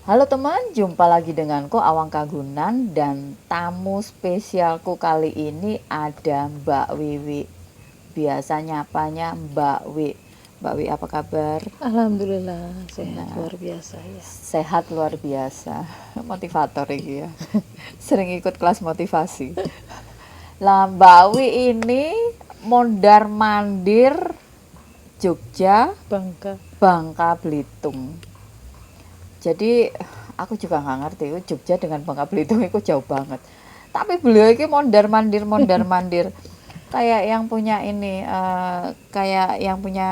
Halo teman, jumpa lagi denganku Awang Kagunan dan tamu spesialku kali ini ada Mbak Wiwi. Biasa nyapanya Mbak Wi. Mbak Wi apa kabar? Alhamdulillah sehat Nah, luar biasa ya. sehat luar biasa. Motivator ini ya. Sering ikut kelas motivasi. Lah Mbak Wi ini mondar mandir Jogja, Bangka. Bangka Belitung. Jadi aku juga nggak ngerti Jogja dengan Bangka Belitung itu jauh banget. Tapi beliau ini mondar mandir kayak yang punya ini kayak yang punya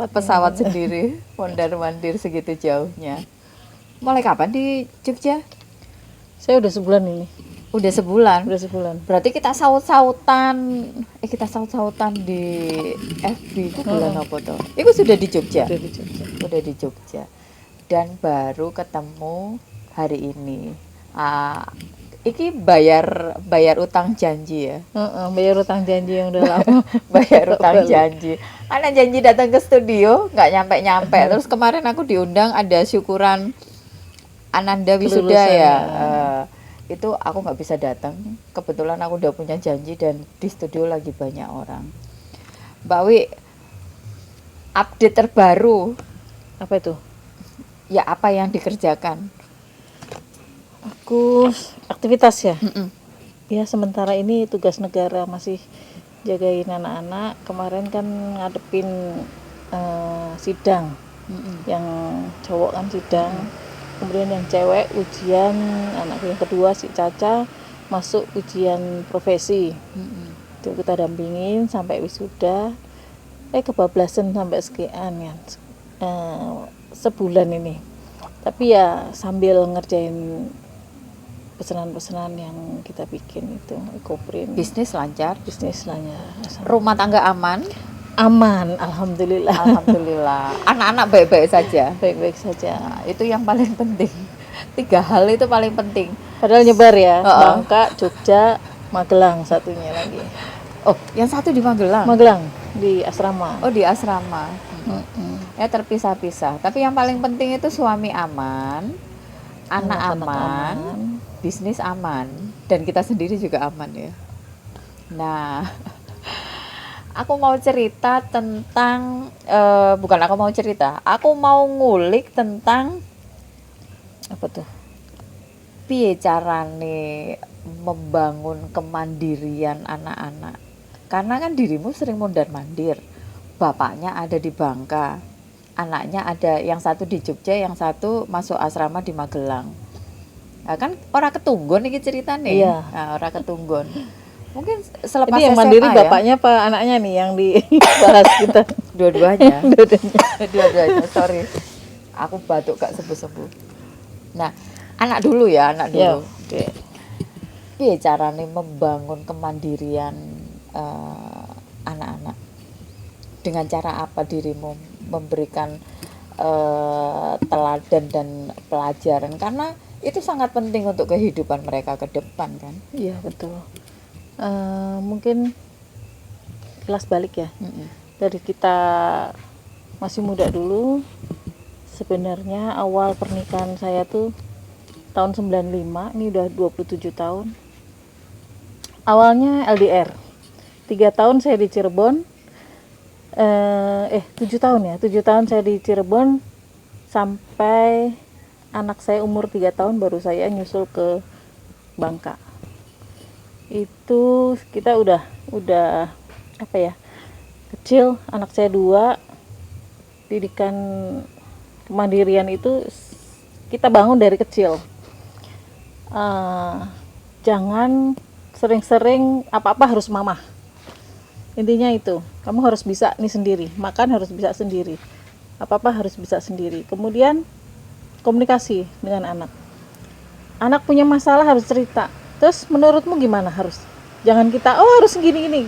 pesawat sendiri mondar mandir segitu jauhnya. Mulai kapan di Jogja? Saya udah sebulan ini. Udah sebulan. Udah sebulan. Berarti kita saut-sautan di FB itu bulan apa tuh? Itu sudah di Jogja. Udah di Jogja. Udah di Jogja. Dan baru ketemu hari ini. Iki bayar utang janji ya. Bayar utang janji yang udah lama. Bayar utang janji. Karena janji datang ke studio nggak nyampe. Terus kemarin aku diundang ada syukuran Ananda Wisuda ya. Itu aku nggak bisa datang. Kebetulan aku udah punya janji dan di studio lagi banyak orang. Mbak Wi, update terbaru. Apa itu? Ya apa yang dikerjakan? Aku aktivitas ya. Ya sementara ini tugas negara masih jagain anak-anak. Kemarin kan ngadepin sidang. Yang cowok kan sidang. Kemudian yang cewek ujian, anak yang kedua si Caca masuk ujian profesi. Itu kita dampingin sampai wisuda. Kebablasan sampai sekian kan. Sebulan ini. Tapi ya sambil ngerjain pesanan-pesanan yang kita bikin itu, ekoprint. Bisnis lancar? Bisnis lancar. Rumah tangga aman? Aman, alhamdulillah. Alhamdulillah. Anak-anak baik-baik saja? Baik-baik saja. Nah, itu yang paling penting. 3 hal itu paling penting. Padahal nyebar ya, Bangka, Jogja, Magelang satunya lagi. Oh, yang satu di Magelang? Magelang, di asrama. Oh, di asrama. Ya terpisah-pisah. Tapi yang paling penting itu suami aman, anak aman, bisnis aman, dan kita sendiri juga aman ya. Nah, aku mau cerita tentang aku mau ngulik tentang apa tuh? Piye carane membangun kemandirian anak-anak. Karena kan dirimu sering mondar-mandir. Bapaknya ada di Bangka, anaknya ada yang satu di Jogja, yang satu masuk asrama di Magelang. Nah, kan orang ketunggon ini ceritanya. Iya. Nah, orang ketunggon. Mungkin selepas ini yang SMA mandiri ya? Bapaknya apa anaknya nih yang dibahas kita? Dua-duanya. Dua-duanya, sorry. Aku batuk gak sebu-sebu. Nah, anak dulu. Piye carane membangun kemandirian anak-anak? Dengan cara apa dirimu memberikan teladan dan pelajaran? Karena itu sangat penting untuk kehidupan mereka ke depan kan? Iya betul. Mungkin kelas balik ya. Dari kita masih muda dulu. Sebenarnya awal pernikahan saya tuh tahun 95, ini udah 27 tahun. Awalnya LDR. 3 tahun saya di Cirebon. 7 tahun ya. 7 tahun saya di Cirebon sampai anak saya umur 3 tahun baru saya nyusul ke Bangka. Itu kita udah apa ya? Kecil, anak saya 2. Didikan kemandirian itu kita bangun dari kecil. Jangan sering-sering apa-apa harus mama. Intinya itu, kamu harus bisa nih sendiri, makan harus bisa sendiri, apa-apa harus bisa sendiri. Kemudian komunikasi dengan anak. Anak punya masalah harus cerita. Terus menurutmu gimana harus? Jangan kita harus gini-gini.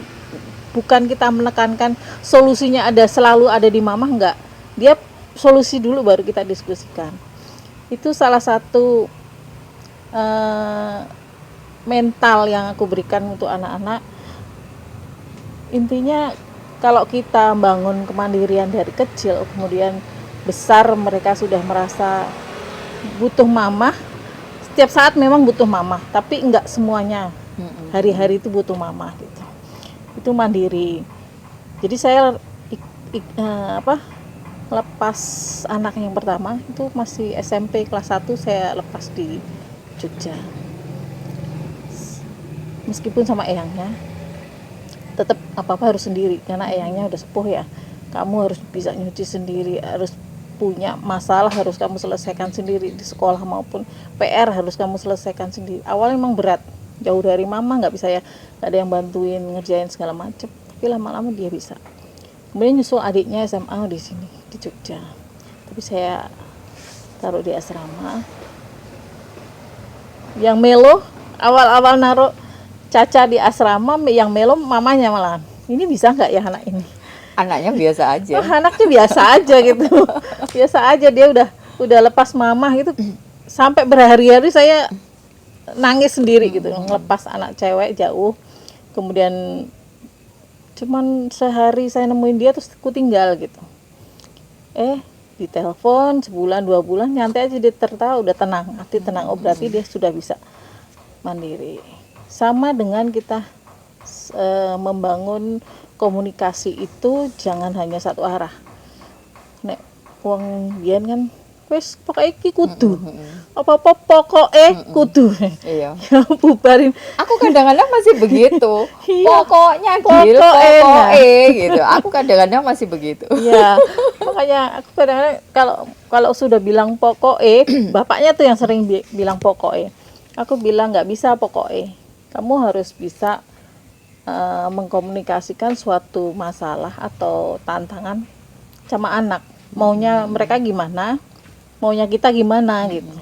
Bukan kita menekankan solusinya selalu ada di mama, enggak. Dia solusi dulu baru kita diskusikan. Itu salah satu mental yang aku berikan untuk anak-anak. Intinya kalau kita bangun kemandirian dari kecil, kemudian besar mereka sudah merasa butuh mama. Setiap saat memang butuh mama, tapi enggak semuanya. Hari-hari itu butuh mama gitu. Itu mandiri. Jadi saya lepas anak yang pertama itu masih SMP kelas 1 saya lepas di Jogja. Meskipun sama eyangnya, tetap apa-apa harus sendiri karena eyangnya udah sepuh ya. Kamu harus bisa nyuci sendiri, harus punya masalah harus kamu selesaikan sendiri di sekolah maupun PR harus kamu selesaikan sendiri. Awalnya memang berat, jauh dari mama, nggak bisa ya, nggak ada yang bantuin ngerjain segala macam. Tapi lama-lama dia bisa. Kemudian nyusul adiknya SMA di sini di Jogja. Tapi saya taruh di asrama. Yang melo awal-awal naruh Caca di asrama, yang melo mamanya malah. Ini bisa nggak ya anak ini? Anaknya biasa aja. Oh, anaknya biasa aja gitu. Biasa aja, dia udah lepas mama gitu. Sampai berhari-hari saya nangis sendiri gitu, ngelepas anak cewek jauh. Kemudian cuman sehari saya nemuin dia terus aku tinggal gitu. Ditelepon sebulan 2 bulan nyantai aja, dia tertawa, udah tenang, hati tenang. Oh berarti dia sudah bisa mandiri. Sama dengan kita membangun komunikasi itu jangan hanya satu arah. Nek wong biyen kan wis pokoke iki kudu. Apa-apa pokoke kudu. Iya. Ya bubarin. Aku kadang-kadang masih begitu. Iya. Pokoknya Gil, Pokoke, pokoke gitu. Aku kadang-kadang masih begitu. Iya. Makanya aku kadang-kadang kalau sudah bilang pokoke, bapaknya tuh yang sering bilang pokoke. Aku bilang nggak bisa pokoke. Kamu harus bisa mengkomunikasikan suatu masalah atau tantangan sama anak. Maunya mereka gimana, maunya kita gimana gitu.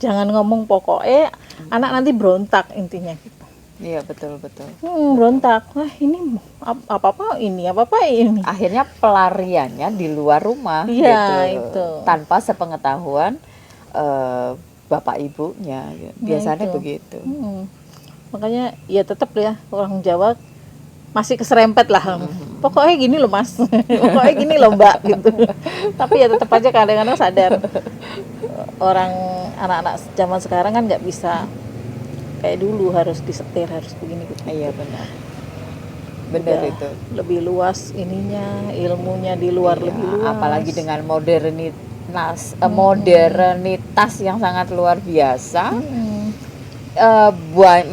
Jangan ngomong pokoknya, anak nanti berontak intinya gitu. Iya, betul. Berontak. Wah, ini apa-apa ini. Akhirnya pelariannya di luar rumah Iya, gitu. itu. Tanpa sepengetahuan bapak ibunya. Biasanya itu. begitu. Makanya ya tetap ya orang Jawa masih keserempet lah. Pokoknya gini loh Mas, pokoknya gini loh Mbak gitu. Tapi ya tetap aja kadang-kadang sadar orang anak-anak zaman sekarang kan nggak bisa kayak dulu harus disetir, harus begini gitu. Iya benar itu. Lebih luas ininya, ilmunya di luar lebih luas. Apalagi dengan modernitas yang sangat luar biasa.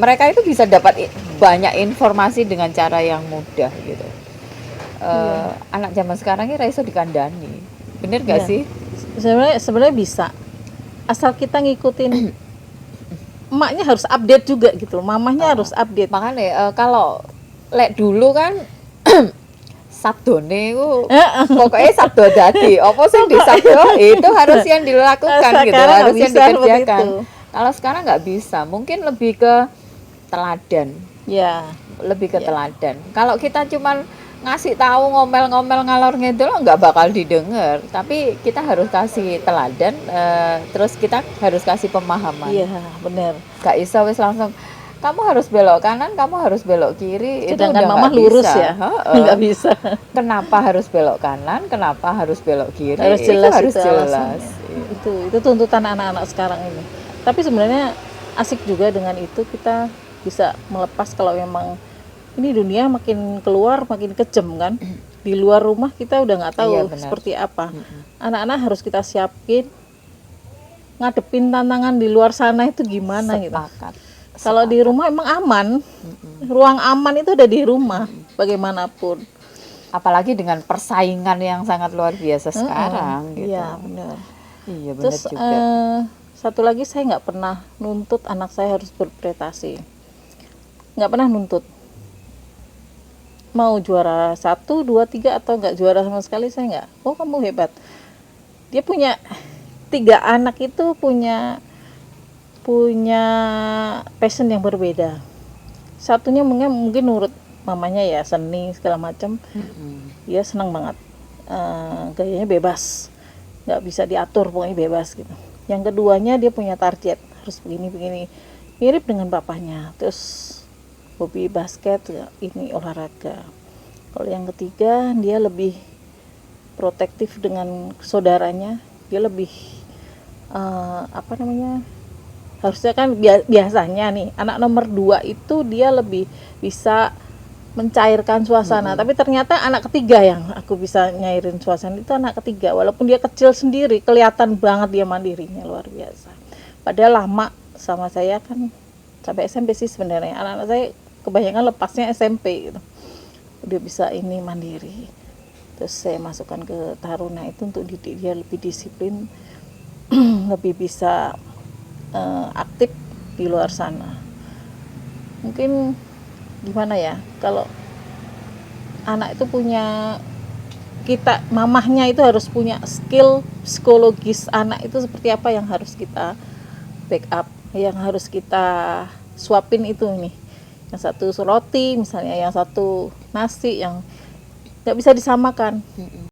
Mereka itu bisa dapat banyak informasi dengan cara yang mudah gitu. Anak zaman sekarang ini raiso dikandani, bener gak sih? Sebenarnya bisa, asal kita ngikutin. Emaknya harus update juga gitu, mamahnya harus update. Makanya kalau dulu kan sabdone itu pokoknya sabdo dadi, apa sih di sabdo itu harus yang dilakukan gitu, harus yang dikerjakan. Kalau sekarang nggak bisa, mungkin lebih ke teladan. Ya. Lebih ke teladan. Kalau kita cuman ngasih tahu ngomel-ngomel ngalor ngidul nggak bakal didengar. Tapi kita harus kasih teladan, terus kita harus kasih pemahaman. Iya, benar. Gak iso wis langsung kamu harus belok kanan, kamu harus belok kiri. Sedangkan itu udah mama lurus bisa. Ya, nggak bisa. Kenapa harus belok kanan? Kenapa harus belok kiri? Harus jelas, itu harus jelas. Itu tuntutan anak-anak sekarang ini. Tapi sebenarnya asik juga dengan itu, kita bisa melepas kalau memang ini dunia makin keluar makin kejam kan. Di luar rumah kita udah nggak tahu seperti apa. Anak-anak harus kita siapin ngadepin tantangan di luar sana itu gimana. Sepakat. Gitu. Kalau di rumah emang aman, ruang aman itu ada di rumah bagaimanapun. Apalagi dengan persaingan yang sangat luar biasa sekarang. Gitu. Iya benar. Iya benar. Terus juga. Satu lagi, saya nggak pernah nuntut anak saya harus berprestasi, nggak pernah nuntut. Mau juara 1, 2, 3 atau nggak juara sama sekali saya nggak. Oh kamu hebat. Dia punya 3 anak itu punya passion yang berbeda. Satunya mungkin nurut mamanya ya, seni segala macam. Dia senang banget, gayanya bebas, nggak bisa diatur, pokoknya bebas gitu. Yang keduanya dia punya target, harus begini, mirip dengan papanya. Terus hobi basket, ini olahraga. Kalau yang ketiga dia lebih protektif dengan saudaranya, dia lebih apa namanya, harusnya kan biasanya nih anak nomor 2 itu dia lebih bisa mencairkan suasana, tapi ternyata anak ketiga yang aku bisa nyairin suasana itu anak ketiga, walaupun dia kecil sendiri kelihatan banget dia mandirinya luar biasa. Padahal lama sama saya kan sampai SMP sih sebenarnya, anak-anak saya kebanyakan lepasnya SMP gitu, dia bisa ini mandiri. Terus saya masukkan ke Taruna itu untuk didik dia lebih disiplin, lebih bisa aktif di luar sana. Mungkin gimana ya, kalau anak itu punya, kita mamahnya itu harus punya skill psikologis anak itu seperti apa yang harus kita backup, yang harus kita suapin itu nih. Yang satu roti misalnya, yang satu nasi, yang nggak bisa disamakan.